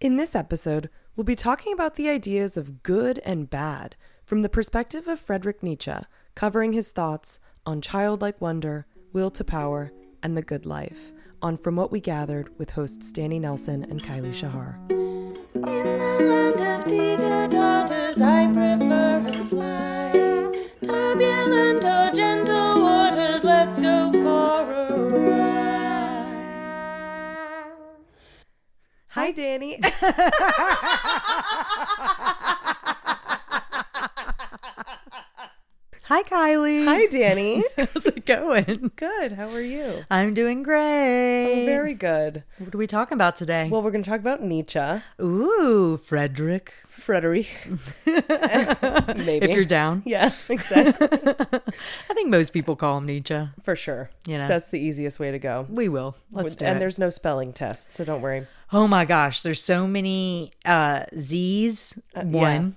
In this episode, we'll be talking about the ideas of good and bad from the perspective of Friedrich Nietzsche, covering his thoughts on childlike wonder, will to power, and the good life, on From What We Gathered with hosts Danny Nelson and Kylie Shahar. In the land of teeter totters, I prefer a slide. Turbulent or gentle waters, let's go for a ride. Hi, Danny. Hi, Kylie. Hi, Danny. How's it going? Good. How are you? I'm doing great. Oh, very good. What are we talking about today? Well, we're going to talk about Nietzsche. Ooh, Friedrich. Friedrich. Maybe. If you're down. Yeah, exactly. I think most people call him Nietzsche. For sure. You know. That's the easiest way to go. We will. Let's do it. And there's no spelling test, so don't worry. Oh my gosh, there's so many Z's. One.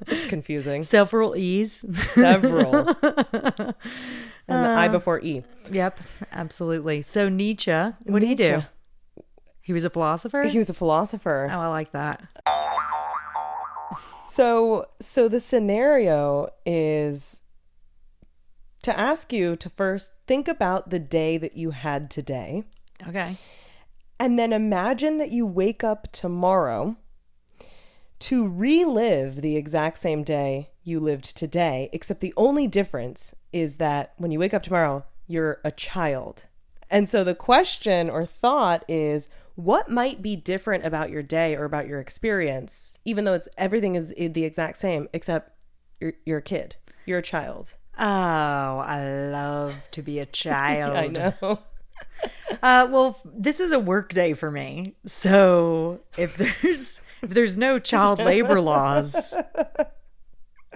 It's confusing. Several E's. Several. And the I before E. Yep, absolutely. So Nietzsche, what did he do? He was a philosopher? He was a philosopher. Oh, I like that. So the scenario is to ask you to first think about the day that you had today. Okay. And then imagine that you wake up tomorrow to relive the exact same day you lived today, except the only difference is that when you wake up tomorrow, you're a child. And so the question or thought is, what might be different about your day or about your experience, even though everything is the exact same, except you're a kid, you're a child. Oh, I love to be a child. I know. Well, this was a work day for me. So if there's no child labor laws,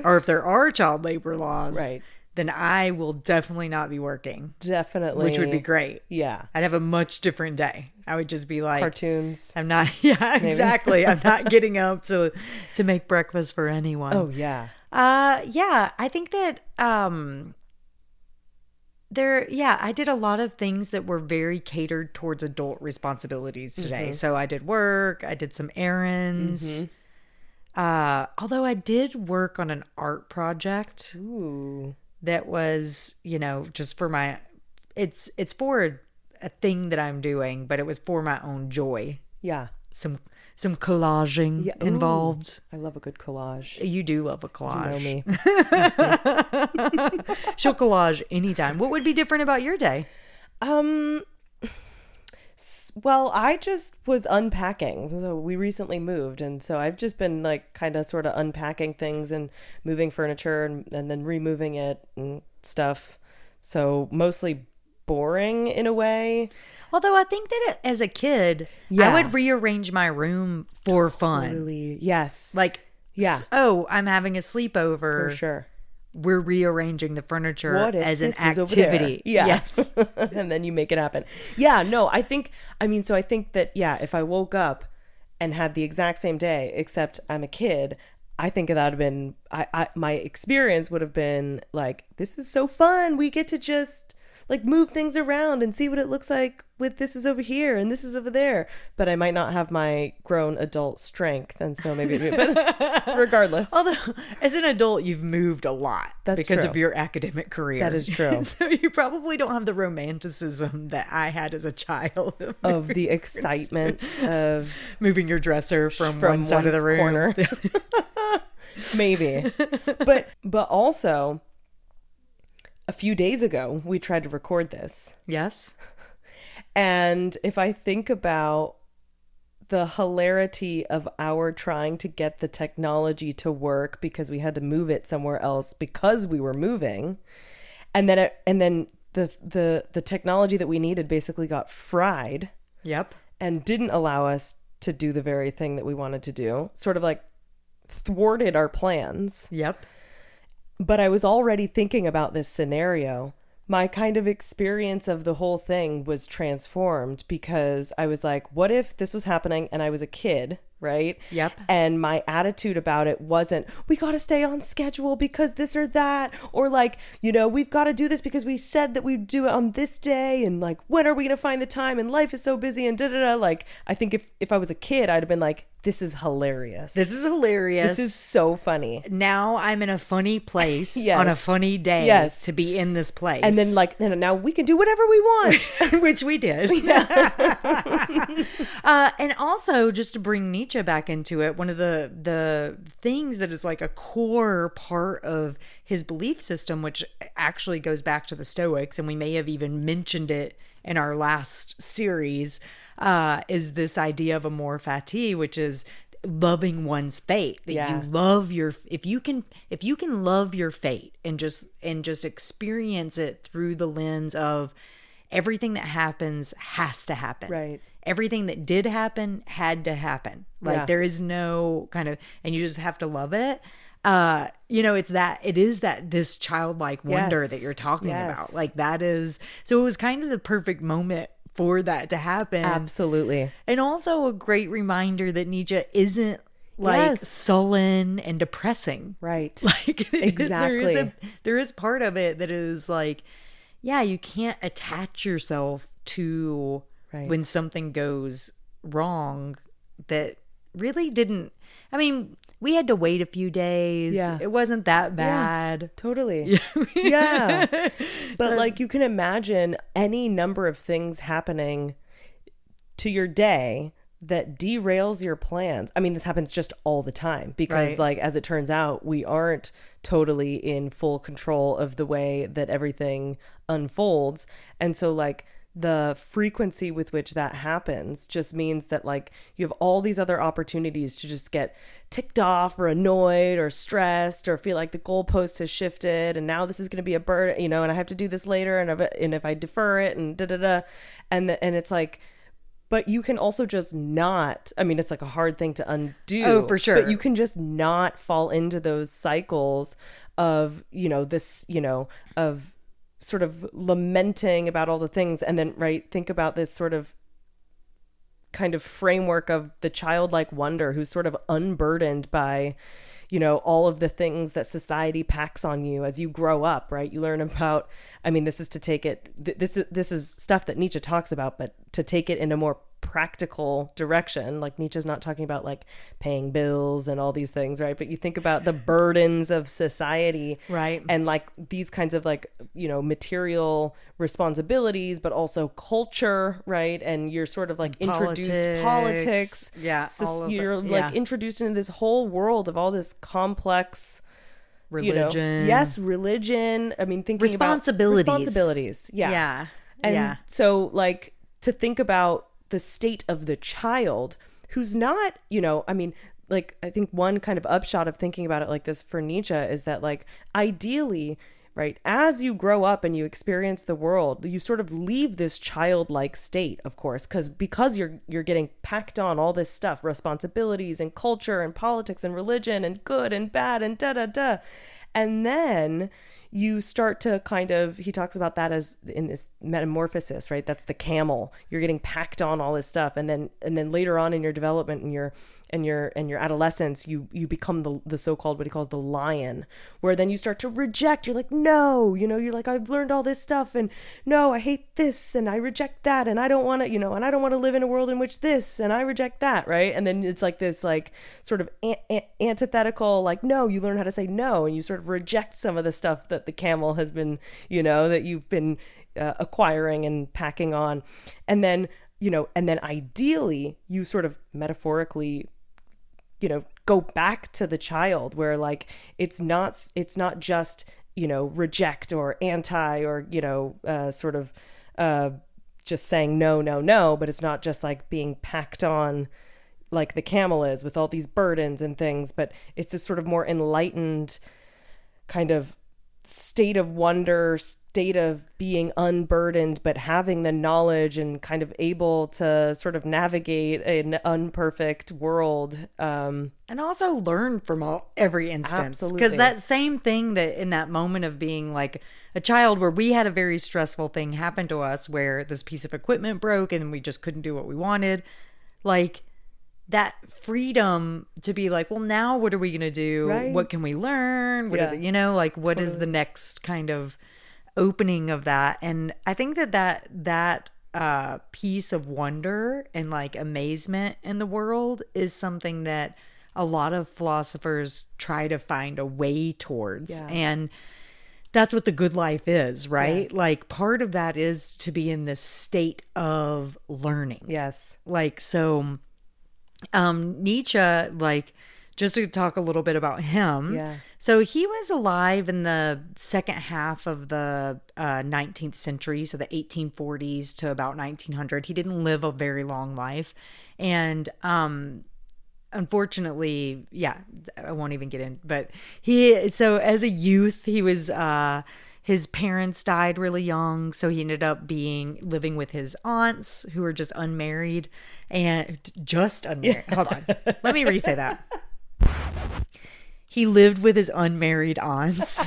or if there are child labor laws, right, then I will definitely not be working. Definitely. Which would be great. Yeah. I'd have a much different day. I would just be like cartoons. I'm not exactly. I'm not getting up to make breakfast for anyone. Oh yeah. Yeah, I think that I did a lot of things that were very catered towards adult responsibilities today. Mm-hmm. So I did work, I did some errands. Mm-hmm. Although I did work on an art project. Ooh. That was, just for my, it's for a thing that I'm doing, but it was for my own joy. Yeah. Some collaging involved. I love a good collage. You do love a collage. You know me. She'll collage anytime. What would be different about your day? Well, I just was unpacking. So we recently moved, and so I've just been like kind of sort of unpacking things and moving furniture and then removing it and stuff. So mostly boring in a way. Although I think that as a kid, I would rearrange my room for fun. Totally. Yes. Like, I'm having a sleepover. For sure. We're rearranging the furniture as an activity. Yeah. Yes. And then you make it happen. Yeah, no, I think that, if I woke up and had the exact same day, except I'm a kid, I think that would have been, my experience would have been like, this is so fun. We get to just like move things around and see what it looks like with this is over here and this is over there. But I might not have my grown adult strength. And so maybe, but regardless. Although as an adult, you've moved a lot because true. of your academic career. That is true. So you probably don't have the romanticism that I had as a child. Of the excitement of moving your dresser from one side of the room. Corner. Maybe. But also, a few days ago, we tried to record this. Yes. And if I think about the hilarity of our trying to get the technology to work because we had to move it somewhere else because we were moving, and then the technology that we needed basically got fried. Yep. And didn't allow us to do the very thing that we wanted to do. Sort of like thwarted our plans. Yep. But I was already thinking about this scenario. My kind of experience of the whole thing was transformed because I was like, what if this was happening and I was a kid right? Yep. And my attitude about it wasn't, we got to stay on schedule because this or that, or like, we've got to do this because we said that we'd do it on this day, and like, when are we going to find the time, and life is so busy, and da-da-da. Like, I think if I was a kid, I'd have been like, this is hilarious. This is hilarious. This is so funny. Now I'm in a funny place Yes. on a funny day Yes. to be in this place. And then like, now we can do whatever we want. Which we did. And also, just to bring Nietzsche back into it, one of the things that is like a core part of his belief system, which actually goes back to the Stoics, and we may have even mentioned it in our last series, is this idea of amor fati, which is loving one's fate. That Yeah. you love if you can love your fate and just experience it through the lens of everything that happens has to happen. Right. Everything that did happen had to happen. Like, Yeah. there is no kind of, and you just have to love it. It is this childlike wonder Yes. that you're talking Yes. about. Like, that is, so it was kind of the perfect moment for that to happen. Absolutely. And also a great reminder that Nietzsche isn't like Yes. sullen and depressing. Right. Like, Exactly. there is part of it that is like, yeah, you can't attach yourself to Right. when something goes wrong that really didn't. I mean, we had to wait a few days. Yeah. It wasn't that bad. Totally. Yeah. But like, you can imagine any number of things happening to your day that derails your plans. I mean, this happens just all the time because Right. like, as it turns out, we aren't totally in full control of the way that everything unfolds. And so like, the frequency with which that happens just means that like you have all these other opportunities to just get ticked off or annoyed or stressed or feel like the goalpost has shifted and now this is going to be a burden, and I have to do this later, and if I defer it and da da da, and it's like, but you can also just not. I mean, it's like a hard thing to undo. Oh, for sure. But you can just not fall into those cycles of of sort of lamenting about all the things, and then think about this sort of kind of framework of the childlike wonder who's sort of unburdened by all of the things that society packs on you as you grow up, right? You learn about, I mean, this is to take it, this is stuff that Nietzsche talks about, but to take it in a more practical direction, like Nietzsche's not talking about like paying bills and all these things, right? But you think about the burdens of society, Right. and like these kinds of like material responsibilities, but also culture, right? And you're sort of like introduced politics, Yeah, all of you're it. like Yeah. introduced into this whole world of all this complex Religion. Yes, religion. I mean, thinking Responsibilities. about responsibilities. Yeah. Yeah. And yeah. so like to think about the state of the child who's not, I mean, like, I think one kind of upshot of thinking about it like this for Nietzsche is that like, ideally, right, as you grow up and you experience the world, you sort of leave this childlike state, of course, because you're getting packed on all this stuff, responsibilities and culture and politics and religion and good and bad and da da da. And then you start to kind of, he talks about that as in this metamorphosis, right? That's the camel. You're getting packed on all this stuff. And then later on in your development and your adolescence, you become the so-called, what he calls the lion, where then you start to reject. You're like, no, you're like, I've learned all this stuff and no, I hate this and I reject that. And I don't want to, and I don't want to live in a world in which this, and I reject that. Right. And then it's like this, like sort of antithetical, like, no, you learn how to say no. And you sort of reject some of the stuff that the camel has been, that you've been acquiring and packing on. And then, ideally you sort of metaphorically, go back to the child where like, it's not just, reject or anti or, sort of, just saying no, but it's not just like being packed on like the camel is with all these burdens and things, but it's this sort of more enlightened kind of state of wonder, state of being unburdened, but having the knowledge and kind of able to sort of navigate an unperfect world. And also learn from every instance. Absolutely. Because that same thing that in that moment of being like a child where we had a very stressful thing happen to us where this piece of equipment broke and we just couldn't do what we wanted. Like, that freedom to be like, well, now what are we going to do? Right. What can we learn? What Yeah. are the, like what is the next kind of opening of that? And I think that piece of wonder and like amazement in the world is something that a lot of philosophers try to find a way towards. Yeah. And that's what the good life is, right? Yes. Like part of that is to be in this state of learning. Yes. Like, so Nietzsche, like, just to talk a little bit about him. Yeah. So he was alive in the second half of the 19th century, so the 1840s to about 1900. He didn't live a very long life. And unfortunately, yeah, I won't even get in. But so as a youth, he was... his parents died really young, so he ended up living with his aunts who were just unmarried. Hold on. Let me re-say that. He lived with his unmarried aunts.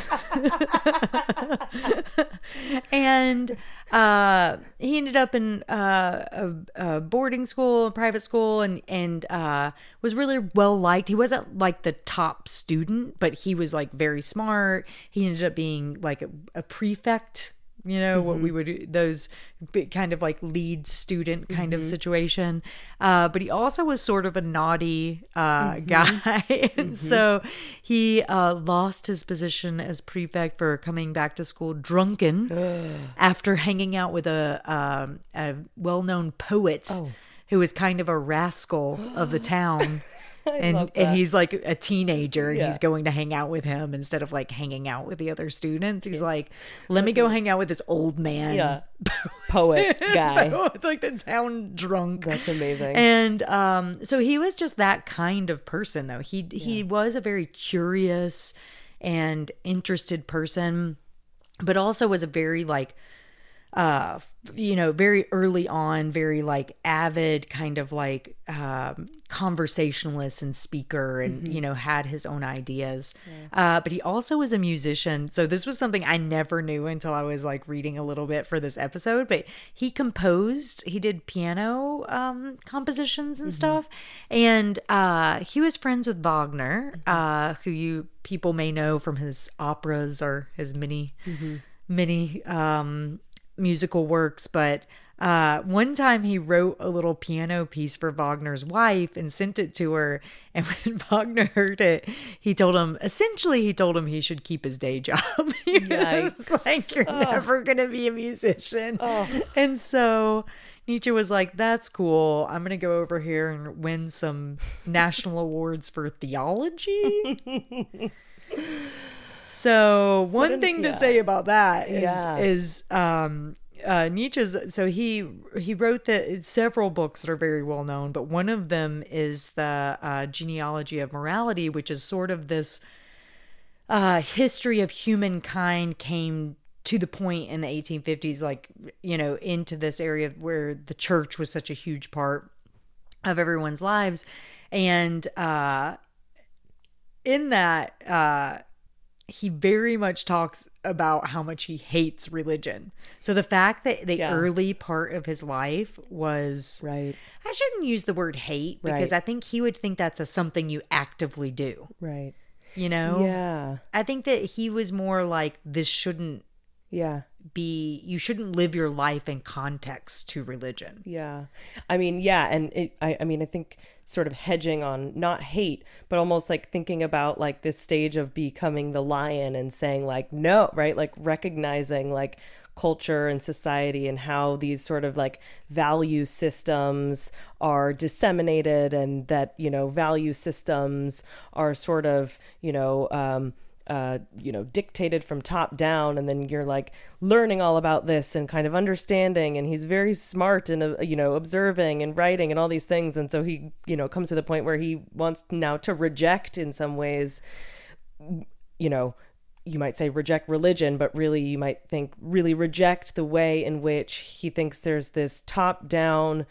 And he ended up in a boarding school, a private school, and was really well liked. He wasn't like the top student, but he was like very smart. He ended up being like a prefect, what we would, those kind of like lead student kind of situation. But he also was sort of a naughty guy. And so he lost his position as prefect for coming back to school drunken after hanging out with a well-known poet who was kind of a rascal of the town. And he's like a teenager, and he's going to hang out with him instead of like hanging out with the other students. He's like, let me go hang out with this old man Poet guy. like the town drunk. That's amazing. And so he was just that kind of person, though. He was a very curious and interested person, but also was a very like very early on, very like avid kind of like conversationalist and speaker, and had his own ideas. But he also was a musician. So this was something I never knew until I was like reading a little bit for this episode. But he did piano compositions and stuff, and he was friends with Wagner, who people may know from his operas or his many musical works. But one time he wrote a little piano piece for Wagner's wife and sent it to her, and when Wagner heard it, he told him he should keep his day job. He was like, you're never gonna be a musician. And so Nietzsche was like, that's cool, I'm gonna go over here and win some national awards for theology. So one thing to say about that is Nietzsche's. So he wrote several books that are very well known, but one of them is the Genealogy of Morality, which is sort of this history of humankind came to the point in the 1850s, like into this area where the church was such a huge part of everyone's lives, and in that. He very much talks about how much he hates religion. So the fact that the early part of his life was... Right. I shouldn't use the word hate, because I think he would think that's something you actively do. Right. Yeah. I think that he was more like, this shouldn't you shouldn't live your life in context to religion. Yeah. I mean, yeah. And I think sort of hedging on not hate, but almost like thinking about like this stage of becoming the lion and saying like, no, right? Like recognizing like culture and society and how these sort of like value systems are disseminated, and that, value systems are sort of, dictated from top down, and then you're like learning all about this and kind of understanding, and he's very smart and observing and writing and all these things, and so he comes to the point where he wants now to reject, in some ways, you might say reject religion, but really you might think really reject the way in which he thinks there's this top down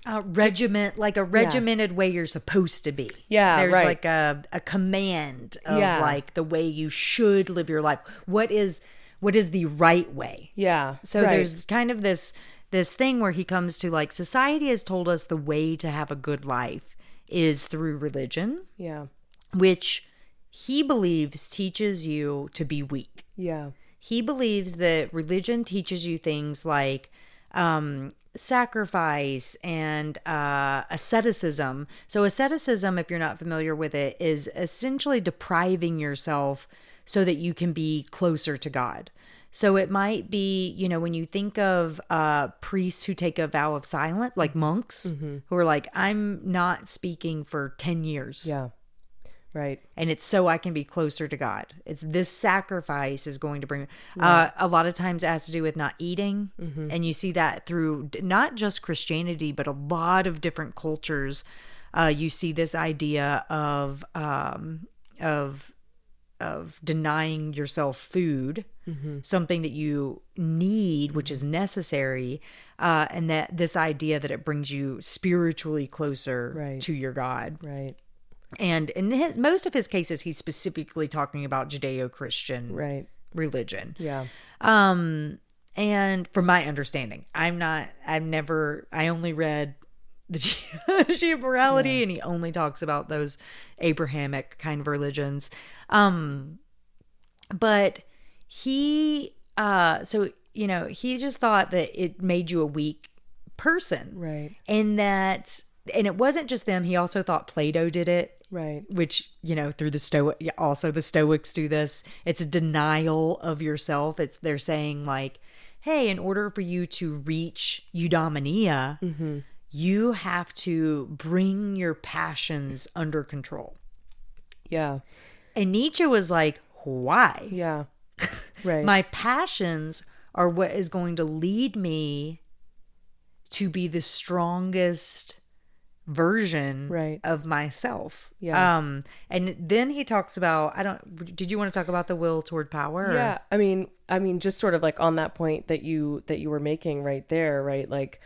regimented way you're supposed to be. Yeah, there's right. like a command of like the way you should live your life. What is the right way? Yeah. So there's kind of this thing where he comes to like, society has told us the way to have a good life is through religion, Yeah. which he believes teaches you to be weak. Yeah. He believes that religion teaches you things like sacrifice and asceticism. So asceticism, if you're not familiar with it, is essentially depriving yourself so that you can be closer to God. So it might be, when you think of priests who take a vow of silence, like monks, who are like, I'm not speaking for 10 years. Yeah. Right. And it's so I can be closer to God. It's this sacrifice is going to bring, a lot of times it has to do with not eating. And you see that through not just Christianity, but a lot of different cultures. You see this idea of denying yourself food, something that you need, which is necessary. And that this idea that it brings you spiritually closer to your God. Right. And in most of his cases, he's specifically talking about Judeo-Christian religion. Yeah. And from my understanding, I only read the Genealogy of Morality, and he only talks about those Abrahamic kind of religions. But he just thought that it made you a weak person. Right. And it wasn't just them. He also thought Plato did it. Right. Which, through the Stoics do this. It's a denial of yourself. They're saying like, hey, in order for you to reach eudaimonia, you have to bring your passions under control. Yeah. And Nietzsche was like, why? Yeah. Right. My passions are what is going to lead me to be the strongest version of myself. Yeah. And then he talks about, did you want to talk about the will toward power? Yeah. I mean, just sort of like on that point that you were making right there, right? Like,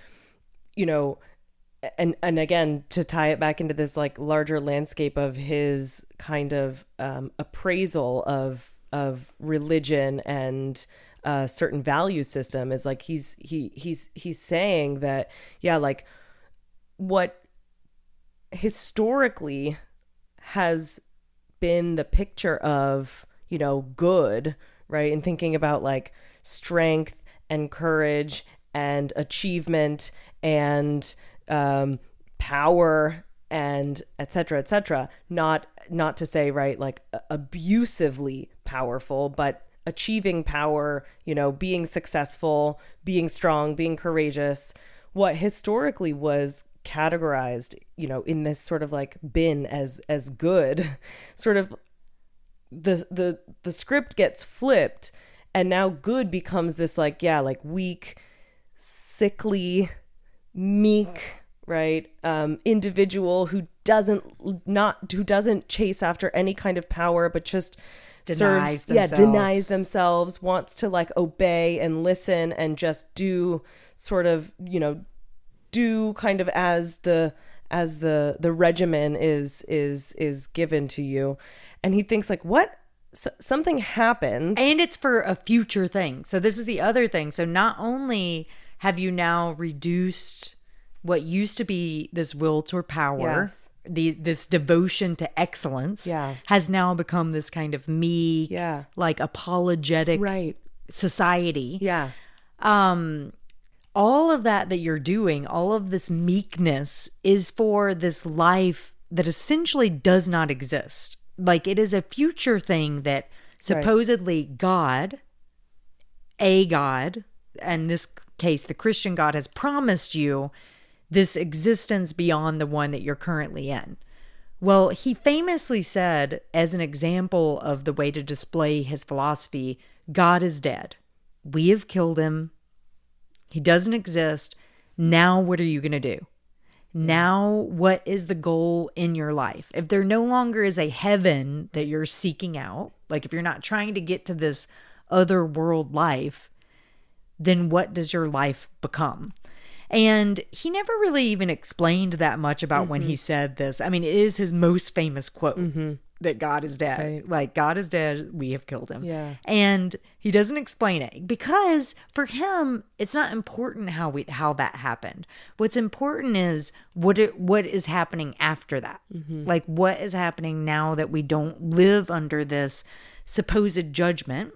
and again, to tie it back into this like larger landscape of his kind of appraisal of religion and certain value system is like he's saying that, yeah, like what historically has been the picture of, good, right? And thinking about like strength and courage and achievement and power and et cetera, not to say, right, like abusively powerful, but achieving power, being successful, being strong, being courageous, what historically was categorized, in this sort of like bin as good, sort of the script gets flipped, and now good becomes this like, yeah, like weak, sickly, meek, right, individual who doesn't chase after any kind of power, but just denies themselves, wants to like obey and listen and just do sort of, do kind of as the regimen is given to you. And he thinks like, what? Something happened. And it's for a future thing. So this is the other thing. So not only have you now reduced what used to be this will toward power, this devotion to excellence, has now become this kind of meek, like apologetic society. Yeah. All of that you're doing, all of this meekness is for this life that essentially does not exist. Like it is a future thing that supposedly God, in this case, the Christian God, has promised you this existence beyond the one that you're currently in. Well, he famously said, as an example of the way to display his philosophy, God is dead. We have killed him. He doesn't exist. Now, what are you going to do? Now, what is the goal in your life? If there no longer is a heaven that you're seeking out, like if you're not trying to get to this other world life, then what does your life become? And he never really even explained that much about when he said this. I mean, it is his most famous quote that God is dead. Right. Like, God is dead. We have killed him. Yeah. And He doesn't explain it because for him, it's not important how that happened. What's important is what is happening after that. Like what is happening now that we don't live under this supposed judgment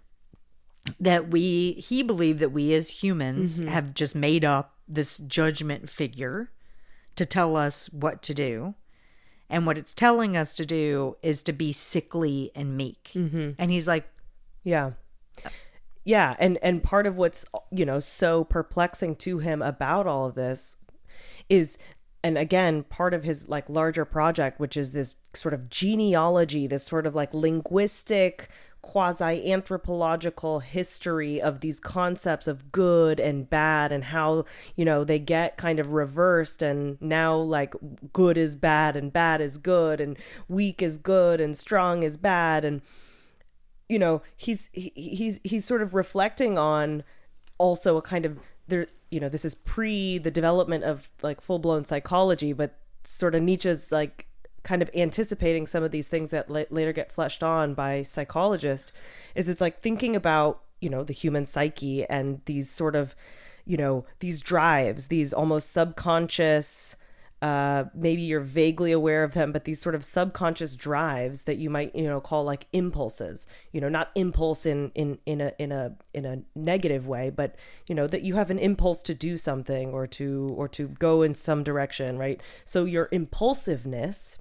that he believed that we as humans have just made up this judgment figure to tell us what to do. And what it's telling us to do is to be sickly and meek. And he's like, yeah. Yeah. And part of what's, so perplexing to him about all of this is, and again, part of his like larger project, which is this sort of genealogy, this sort of like linguistic, quasi-anthropological history of these concepts of good and bad and how, they get kind of reversed, and now like good is bad and bad is good and weak is good and strong is bad. And, he's sort of reflecting on also a kind of there, this is pre the development of like full-blown psychology, but sort of Nietzsche's like kind of anticipating some of these things that later get fleshed on by psychologists, is it's like thinking about, the human psyche and these sort of, these drives, these almost subconscious, maybe you're vaguely aware of them, but these sort of subconscious drives that you might, call like impulses, not impulse in a negative way, but, that you have an impulse to do something or to go in some direction, right? So your impulsiveness,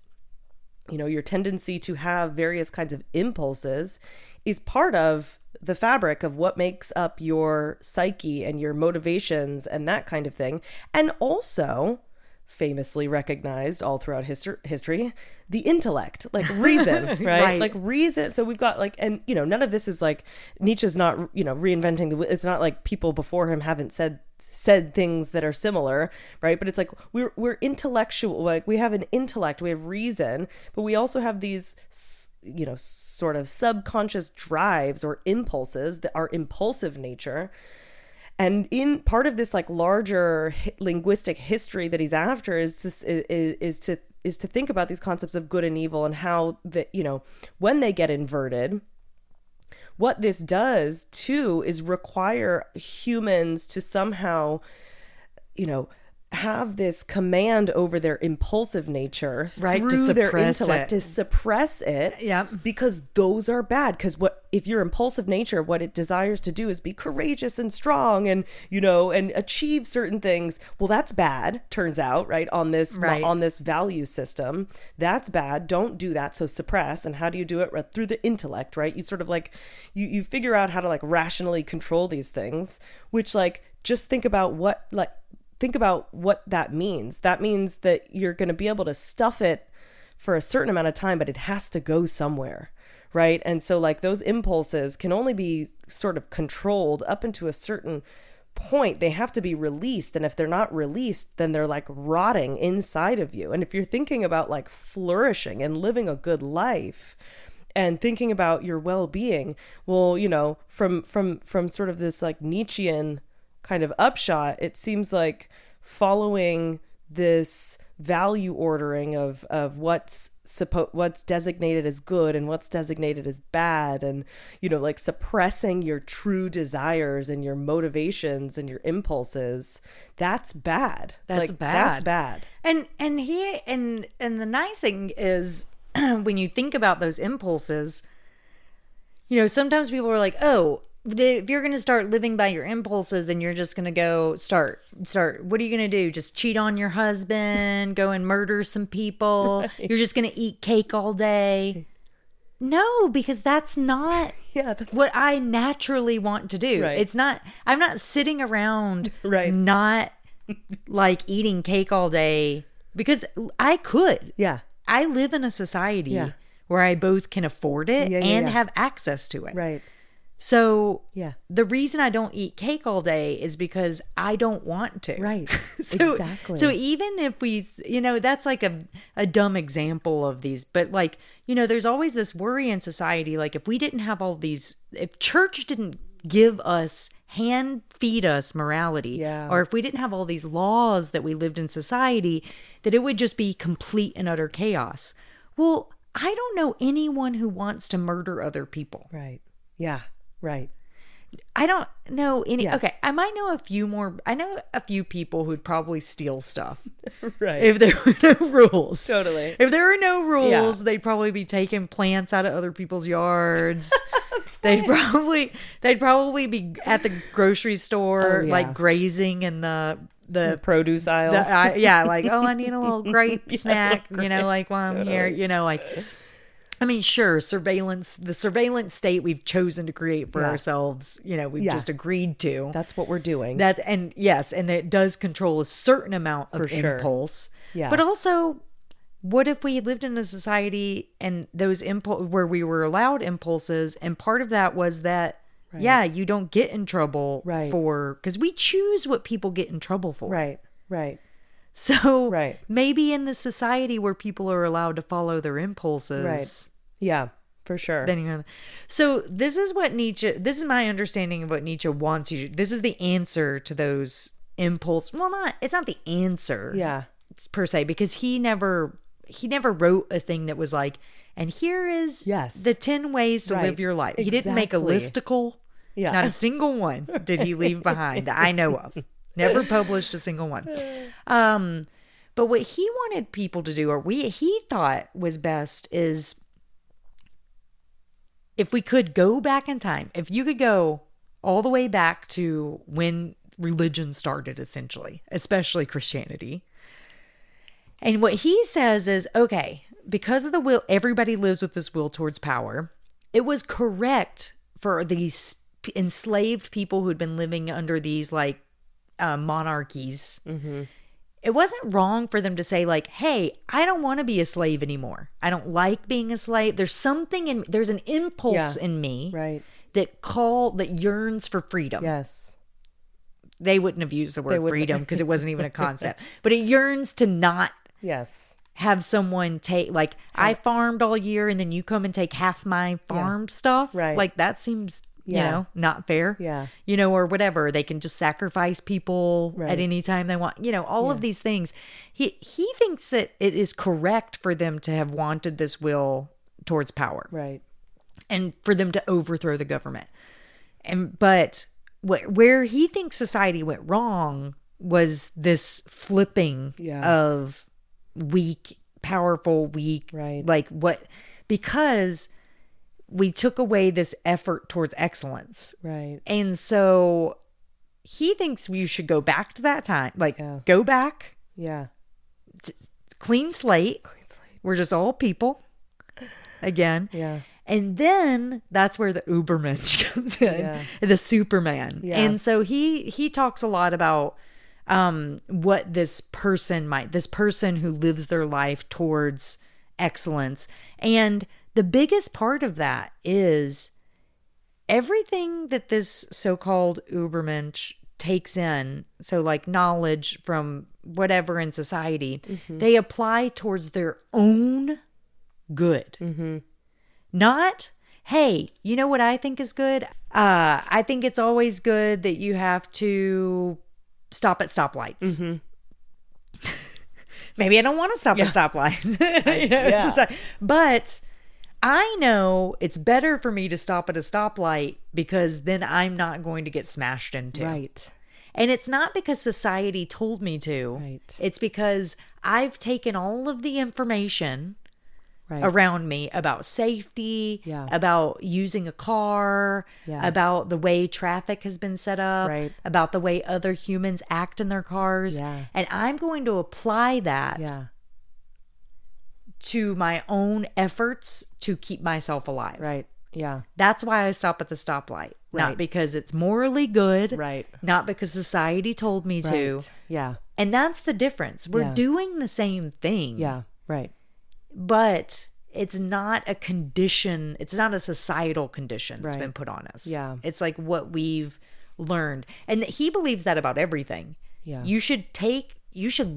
your tendency to have various kinds of impulses is part of the fabric of what makes up your psyche and your motivations and that kind of thing. And also famously recognized all throughout history, the intellect, like reason, right? Right. Like reason. So we've got like, and none of this is like, Nietzsche's not, reinventing it's not like people before him haven't said things that are similar, right? But it's like we're intellectual, like we have an intellect, we have reason, but we also have these sort of subconscious drives or impulses that are impulsive nature. And in part of this like larger linguistic history that he's after is to think about these concepts of good and evil and how that, when they get inverted, what this does too is require humans to somehow, have this command over their impulsive nature, right, through their intellect, to suppress it. Yeah. Because those are bad. Because if your impulsive nature, what it desires to do is be courageous and strong and, and achieve certain things. Well, that's bad, turns out, right? On this value system, that's bad. Don't do that. So suppress. And how do you do it? Through the intellect, right? You sort of like, you figure out how to like rationally control these things, which like, just think about what that means. That means that you're going to be able to stuff it for a certain amount of time, but it has to go somewhere, right? And so like those impulses can only be sort of controlled up into a certain point. They have to be released. And if they're not released, then they're like rotting inside of you. And if you're thinking about like flourishing and living a good life and thinking about your well-being, well, from sort of this like Nietzschean kind of upshot, it seems like following this value ordering of what's designated as good and what's designated as bad, and like suppressing your true desires and your motivations and your impulses, that's bad. That's bad. And the nice thing is when you think about those impulses, sometimes people are like, oh, if you're going to start living by your impulses, then you're just going to go start. What are you going to do? Just cheat on your husband, go and murder some people. Right. You're just going to eat cake all day. No, because that's not what I naturally want to do. Right. I'm not sitting around right. not like eating cake all day because I could. Yeah. I live in a society where I both can afford it and have access to it. Right. So the reason I don't eat cake all day is because I don't want to. Right. Exactly. So even if we, that's like a dumb example of these, but like, there's always this worry in society. Like if we didn't have all these, if church didn't feed us morality, or if we didn't have all these laws that we lived in society, that it would just be complete and utter chaos. Well, I don't know anyone who wants to murder other people. Right. Yeah. Right. I don't know any. Yeah. Okay, I might know a few more. I know a few people who'd probably steal stuff Right. if there were no rules. Totally. If there were no rules, Yeah. they'd probably be taking plants out of other people's yards. They'd probably be at the grocery store, Oh, yeah. like grazing in the produce aisle. yeah, like, oh, I need a little grape snack, great. like while I'm here, like, I mean, sure, the surveillance state we've chosen to create for Yeah. ourselves, we've Yeah. just agreed to. That's what we're doing. And it does control a certain amount of For sure. impulse. Yeah. But also, what if we lived in a society and those where we were allowed impulses, and part of that was that, yeah, you don't get in trouble Right. because we choose what people get in trouble for. Right. So Right. maybe in the society where people are allowed to follow their impulses. Right. Yeah, for sure. Then so this is my understanding of what Nietzsche wants you to. This is the answer to those impulse. Well, it's not the answer. Yeah. Per se, because he never wrote a thing that was like, and here is the 10 ways to Right. live your life. He didn't make a Exactly. listicle. Yeah. Not a single one did he leave behind that I know of. Never published a single one. But what he wanted people to do, or he thought was best, is if we could go back in time, if you could go all the way back to when religion started, essentially, especially Christianity. And what he says is, okay, because of the will, everybody lives with this will towards power. It was correct for these enslaved people who'd been living under these like monarchies. Mm-hmm. It wasn't wrong for them to say like, hey, I don't want to be a slave anymore. I don't like being a slave. There's an impulse in me Right. that yearns for freedom. Yes. They wouldn't have used the word freedom because it wasn't even a concept, but it yearns to not Yes. have someone take, like, I farmed all year and then you come and take half my farm stuff. Right. Like, that seems, not fair. Yeah. Or whatever. They can just sacrifice people at any time they want. All of these things. He thinks that it is correct for them to have wanted this will towards power. Right. And for them to overthrow the government. But where he thinks society went wrong was this flipping of weak, powerful, weak. Right. Like because we took away this effort towards excellence. Right. And so he thinks we should go back to that time. Like, go back, Yeah. clean slate. We're just all people again. Yeah. And then that's where the Ubermensch comes in, the Superman. Yeah. And so he talks a lot about what this person who lives their life towards excellence. And the biggest part of that is everything that this so-called Ubermensch takes in, so like knowledge from whatever in society, they apply towards their own good. Mm-hmm. Not, hey, you know what I think is good? I think it's always good that you have to stop at stoplights. Mm-hmm. Maybe I don't want to stop at stoplight. But I know it's better for me to stop at a stoplight because then I'm not going to get smashed into. Right. And it's not because society told me to. Right. It's because I've taken all of the information around me about safety, about using a car, about the way traffic has been set up, about the way other humans act in their cars. Yeah. And I'm going to apply that to my own efforts to keep myself alive. Right. Yeah. That's why I stop at the stoplight. Not because it's morally good. Right. Not because society told me to. Yeah. And that's the difference. We're doing the same thing. Yeah. Right. But it's not a condition. It's not a societal condition that's been put on us. Yeah. It's like what we've learned. And he believes that about everything. Yeah. You should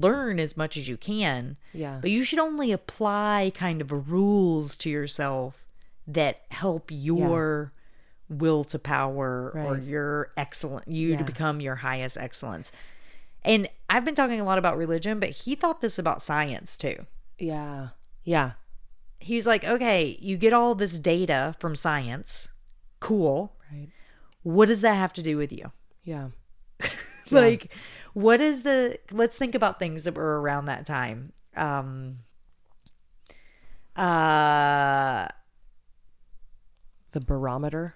learn as much as you can. Yeah. But you should only apply kind of rules to yourself that help your will to power or your to become your highest excellence. And I've been talking a lot about religion, but he thought this about science too. Yeah. Yeah. He's like, okay, you get all this data from science. Cool. Right. what does that have to do with you? Yeah. Like, what is let's think about things that were around that time. The barometer.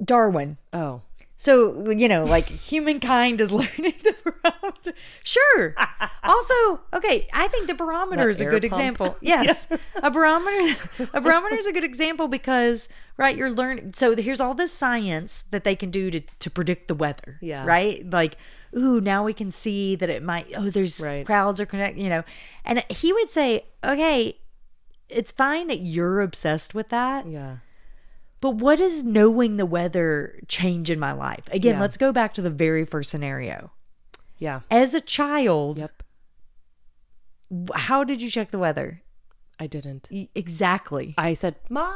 Darwin. Oh. So, like humankind is learning the barometer. Sure. Also, okay, I think the barometer is a good example. Yes. A barometer is a good example because, right, you're learning. So here's all this science that they can do to predict the weather. Yeah. Right? Like, ooh, now we can see that it might, there's clouds are connected, And he would say, okay, it's fine that you're obsessed with that. Yeah. But what does knowing the weather change in my life? Again, let's go back to the very first scenario. Yeah. As a child, how did you check the weather? I didn't. Exactly. I said, Mom.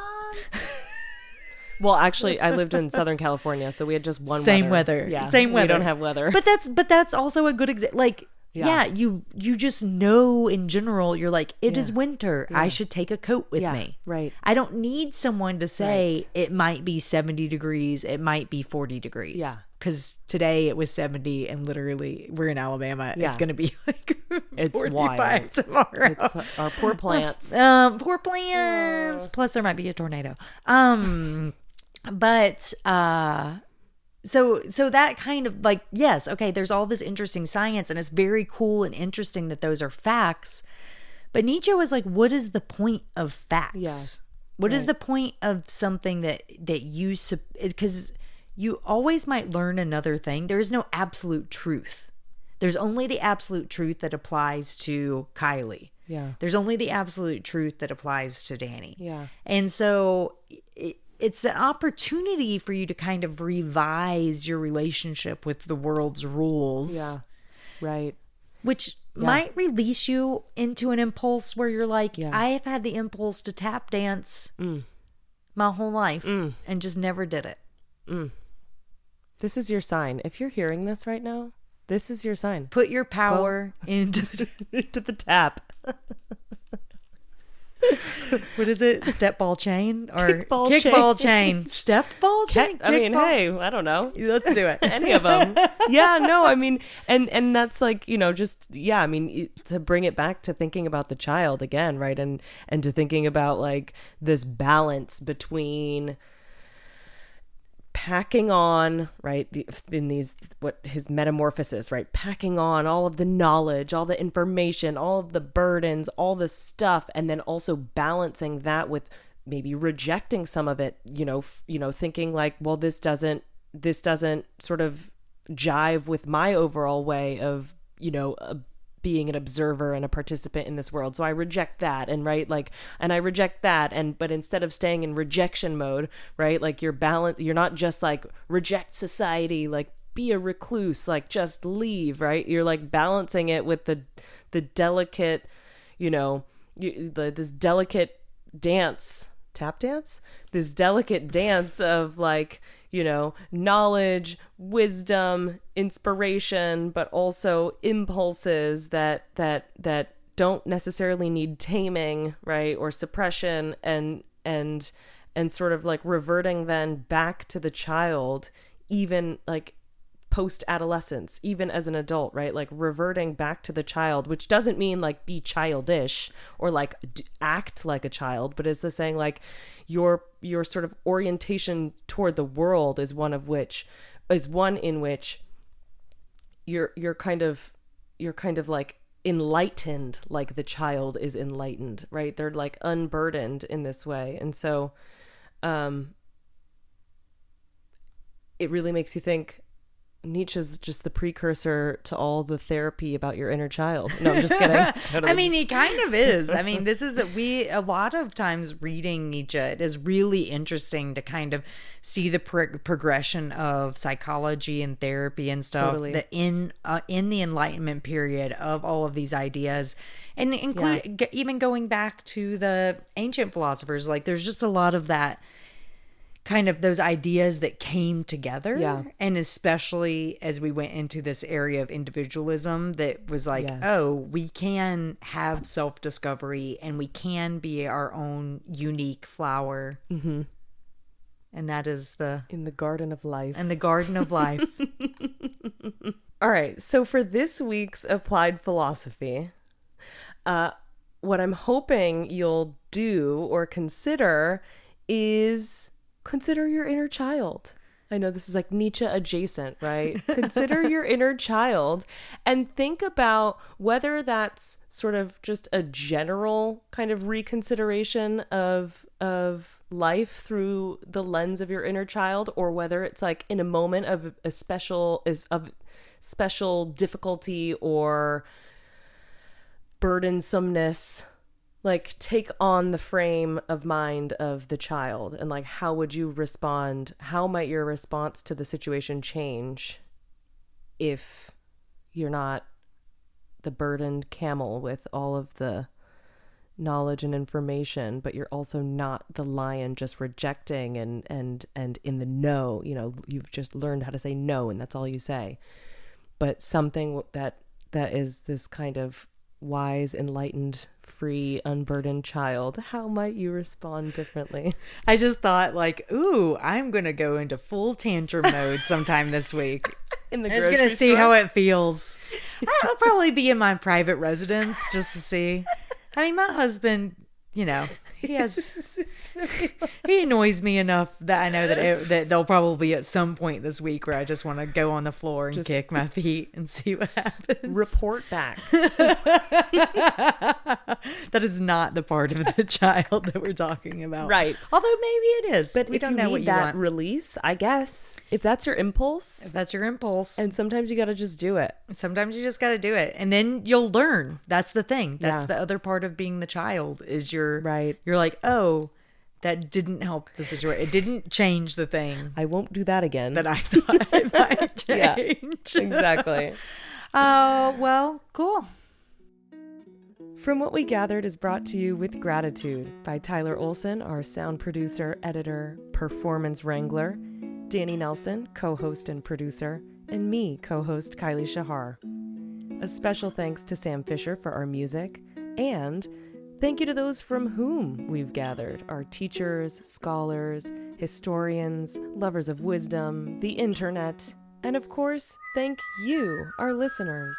Well, actually, I lived in Southern California, so we had just one same weather. Yeah. Same weather. We don't have weather. But that's also a good example. Like, you just know in general, you're like, it is winter. I should take a coat with me. Right. I don't need someone to say it might be 70 degrees. It might be 40 degrees. Yeah. Because today it was 70 and literally we're in Alabama. Yeah. It's going to be like it's 45 wild tomorrow. It's our poor plants. Poor plants. Plus there might be a tornado. So that kind of like, yes, okay, there's all this interesting science and it's very cool and interesting that those are facts. But Nietzsche was like, what is the point of facts? Yeah. What is the point of something that you, because you always might learn another thing. There is no absolute truth. There's only the absolute truth that applies to Kylie. Yeah. There's only the absolute truth that applies to Danny. Yeah. And so it's an opportunity for you to kind of revise your relationship with the world's rules. Yeah. Right. Which might release you into an impulse where you're like, I have had the impulse to tap dance my whole life and just never did it. This is your sign. If you're hearing this right now, this is your sign. Put your power into the tap. What is it? Step ball chain or kickball chain? Step ball chain. I mean, hey, I don't know. Let's do it. Any of them. Yeah, no, I mean, and that's like, I mean, to bring it back to thinking about the child again, right? And to thinking about like this balance between packing on, right, in these, what his metamorphosis, right, packing on all of the knowledge, all the information, all of the burdens, all the stuff, and then also balancing that with maybe rejecting some of it, thinking like, well, this doesn't sort of jive with my overall way of, being an observer and a participant in this world. So I reject that. And I reject that. But instead of staying in rejection mode, right? Like you're not just like reject society, like be a recluse, like just leave, right? You're like balancing it with the delicate, this delicate dance, tap dance, this delicate dance of like, knowledge, wisdom, inspiration, but also impulses that don't necessarily need taming, right? Or suppression, and sort of like reverting then back to the child, even like post-adolescence, even as an adult, right? Like reverting back to the child, which doesn't mean like be childish or like act like a child, but is the saying like your sort of orientation toward the world is one in which you're kind of like enlightened, like the child is enlightened, right? They're like unburdened in this way. And so it really makes you think Nietzsche's just the precursor to all the therapy about your inner child. No, I'm just kidding. Totally. I mean, he kind of is. I mean, a lot of times reading Nietzsche, it is really interesting to kind of see the progression of psychology and therapy and stuff. Totally. That in the Enlightenment period of all of these ideas, and include even going back to the ancient philosophers. Like, there's just a lot of that. Kind of those ideas that came together. Yeah. And especially as we went into this area of individualism that was like, we can have self-discovery and we can be our own unique flower. Mm-hmm. And that is in the garden of life. in the garden of life. All right. So for this week's applied philosophy, what I'm hoping you'll do or consider is consider your inner child. I know this is like Nietzsche adjacent, right? Consider your inner child and think about whether that's sort of just a general kind of reconsideration of life through the lens of your inner child, or whether it's like in a moment of special difficulty or burdensomeness. Like, take on the frame of mind of the child and like, how would you respond? How might your response to the situation change if you're not the burdened camel with all of the knowledge and information, but you're also not the lion just rejecting and in the no, you know, you've just learned how to say no and that's all you say. But something that is this kind of wise, enlightened, free, unburdened child, how might you respond differently? I just thought like, ooh, I'm going to go into full tantrum mode sometime this week. In the I was grocery going to see store? how it feels. I'll probably be in my private residence just to see. I mean, my husband, you know, he annoys me enough that I know that there'll probably be at some point this week where I just want to go on the floor and kick my feet and see what happens. Report back. That is not the part of the child that we're talking about. Right. Although maybe it is. But we if don't you know need what you that want. release, I guess, if that's your impulse, If that's your impulse. and sometimes you got to just do it. Sometimes you just got to do it. And then you'll learn. That's the thing. That's Yeah. the other part of being the child is you're Right. You're like, oh, that didn't help the situation. It didn't change the thing I won't do that again. that I thought it might Yeah. change. Exactly. Oh, well, cool. From What We Gathered is brought to you with gratitude by Tyler Olson, our sound producer, editor, performance wrangler, Danny Nelson, co-host and producer, and me, co-host Kylie Shahar. A special thanks to Sam Fisher for our music, and thank you to those from whom we've gathered, our teachers, scholars, historians, lovers of wisdom, the internet, and of course, thank you, our listeners.